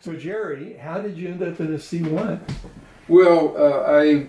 So Jerry, how did you end up in a C1? Well, I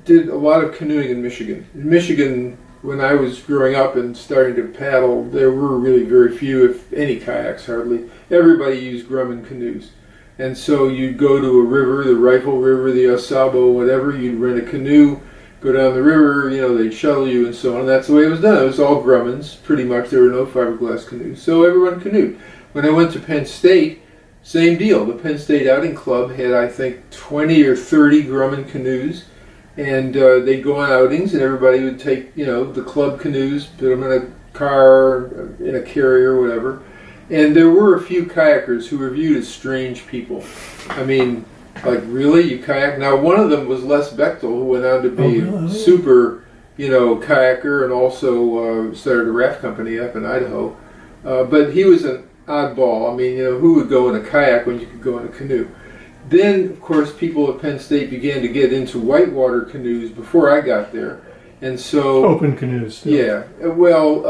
did a lot of canoeing in Michigan. In Michigan, when I was growing up and starting to paddle, there were really very few, if any, kayaks, hardly. Everybody used Grumman canoes. And so you'd go to a river, the Rifle River, the Osabo, whatever, you'd rent a canoe, go down the river, they'd shuttle you and so on. And that's the way it was done. It was all Grummans, pretty much. There were no fiberglass canoes. So everyone canoed. When I went to Penn State, same deal. The Penn State Outing Club had, I think, 20 or 30 Grumman canoes, and they'd go on outings, and everybody would take, the club canoes, put them in a car, in a carrier, whatever. And there were a few kayakers who were viewed as strange people. I mean, like, really? You kayak? Now, one of them was Les Bechtel, who went on to be a super, kayaker, and also started a raft company up in Idaho. But he was an oddball. I mean, who would go in a kayak when you could go in a canoe? Then, of course, people at Penn State began to get into whitewater canoes before I got there. And so... Open canoes. Still. Yeah. Well,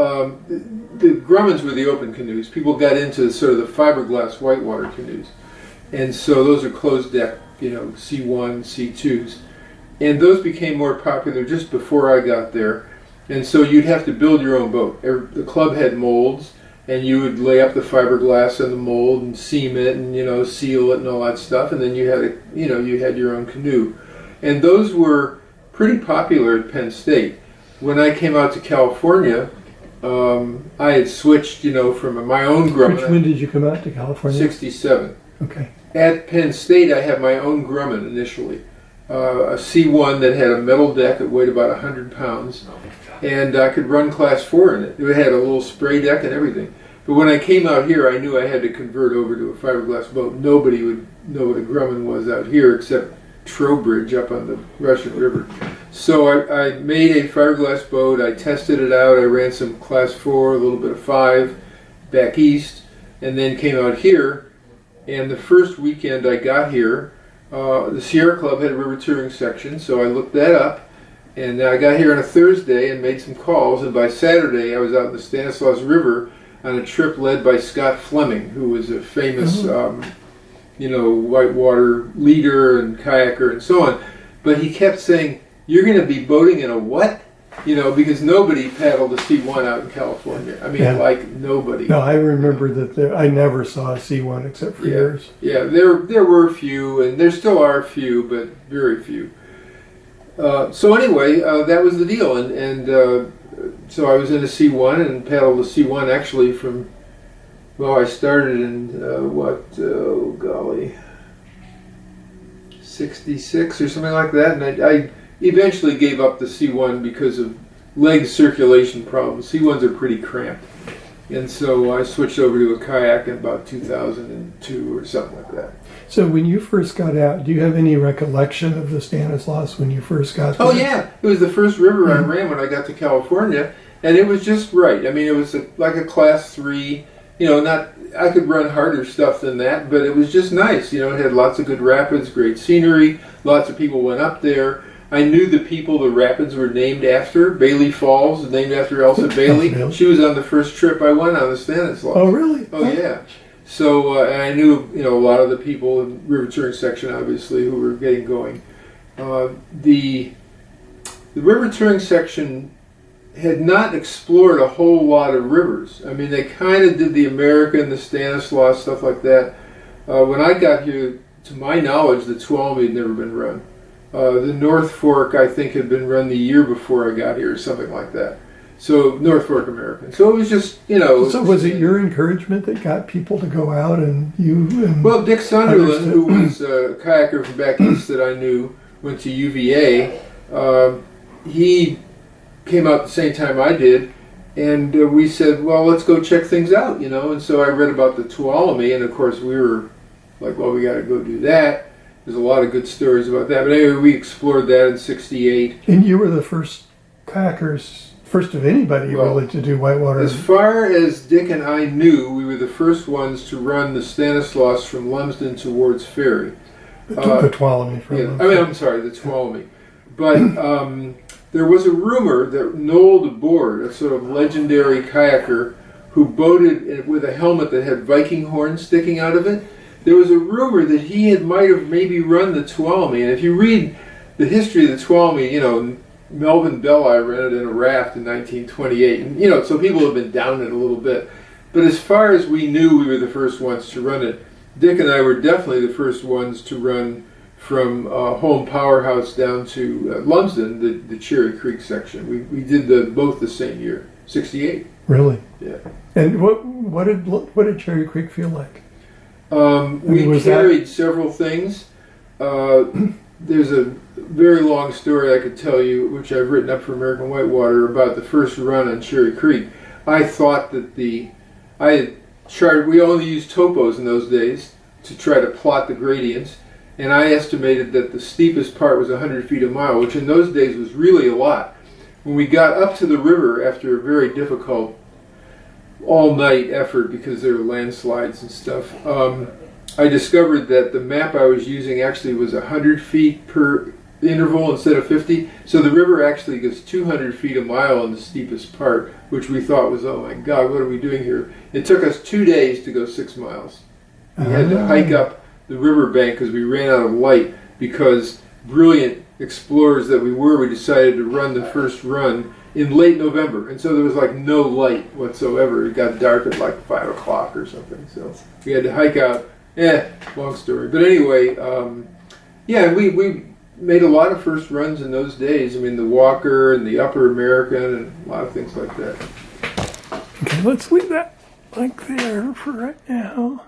the Grummans were the open canoes. People got into sort of the fiberglass whitewater canoes. And so those are closed deck, C1, C2s. And those became more popular just before I got there. And so you'd have to build your own boat. The club had molds, and you would lay up the fiberglass in the mold and seam it and seal it and all that stuff, and then you had you had your own canoe. And those were pretty popular at Penn State. When I came out to California, I had switched from my own Grumman. When did you come out to California? 67. Okay. At Penn State, I had my own Grumman initially, a C1 that had a metal deck that weighed about 100 pounds, and I could run class 4 in it. It had a little spray deck and everything. But when I came out here, I knew I had to convert over to a fiberglass boat. Nobody would know what a Grumman was out here except Trowbridge up on the Russian River. So I made a fiberglass boat. I tested it out. I ran some class 4, a little bit of 5 back east, and then came out here. And the first weekend I got here, the Sierra Club had a river touring section, so I looked that up. And I got here on a Thursday and made some calls, and by Saturday I was out in the Stanislaus River on a trip led by Scott Fleming, who was a famous, whitewater leader and kayaker and so on. But he kept saying, "You're going to be boating in a what?" Because nobody paddled a C1 out in California. I mean, like nobody. No, I remember that I never saw a C1 except for yours. Yeah, there were a few, and there still are a few, but very few. So anyway, that was the deal, and so I was in a C1 and paddled a C1 actually from, I started in 66 or something like that, and I eventually gave up the C1 because of leg circulation problems. C1s are pretty cramped, and so I switched over to a kayak in about 2002 or something like that. So when you first got out, do you have any recollection of the Stanislaus when you first got there? Oh yeah, it was the first river I ran when I got to California, and it was just right. I mean, it was like a class 3, I could run harder stuff than that, but it was just nice. It had lots of good rapids, great scenery, lots of people went up there. I knew the people the rapids were named after. Bailey Falls, named after Elsa Bailey. She was on the first trip I went on the Stanislaus. Oh really? Oh yeah. So, and I knew, a lot of the people in the river touring section, obviously, who were getting going. The river touring section had not explored a whole lot of rivers. I mean, they kind of did the American, the Stanislaus, stuff like that. When I got here, to my knowledge, the Tuolumne had never been run. The North Fork, I think, had been run the year before I got here, or something like that. So, North Fork American. So it was just, So was it your encouragement that got people to go out and you... Well, Dick Sunderland, who was a kayaker from back east that I knew, went to UVA. He came out the same time I did, and we said, well, let's go check things out, And so I read about the Tuolumne, and of course we were like, well, we got to go do that. There's a lot of good stories about that. But anyway, we explored that in 68. And you were the first kayakers... First of anybody really to do whitewater. As far as Dick and I knew, we were the first ones to run the Stanislaus from Lumsden towards Ferry. The Tuolumne from Lumsden. I'm sorry, the Tuolumne. But there was a rumor that Noel de Boord, a sort of legendary kayaker who boated with a helmet that had Viking horns sticking out of it, there was a rumor that he might have maybe run the Tuolumne. And if you read the history of the Tuolumne, you know, Melvin Belli ran it in a raft in 1928. And, you know, so people have been down it a little bit. But as far as we knew, we were the first ones to run it. Dick and I were definitely the first ones to run from Home Powerhouse down to Lumsden, the Cherry Creek section. We did both the same year, 68. Really? Yeah. And what did Cherry Creek feel like? We carried several things. There's a very long story I could tell you, which I've written up for American Whitewater, about the first run on Cherry Creek. I thought that we only used topos in those days to try to plot the gradients, and I estimated that the steepest part was 100 feet a mile, which in those days was really a lot. When we got up to the river after a very difficult all-night effort because there were landslides and stuff, I discovered that the map I was using actually was 100 feet per interval instead of 50. So the river actually goes 200 feet a mile in the steepest part, which we thought was, oh my God, what are we doing here? It took us 2 days to go 6 miles. We had to hike up the riverbank because we ran out of light, because brilliant explorers that we decided to run the first run in late November. And so there was like no light whatsoever. It got dark at like 5 o'clock or something. So we had to hike out. Long story. But anyway, yeah, we made a lot of first runs in those days. I mean, the Walker and the Upper American and a lot of things like that. Okay, let's leave that like there for right now.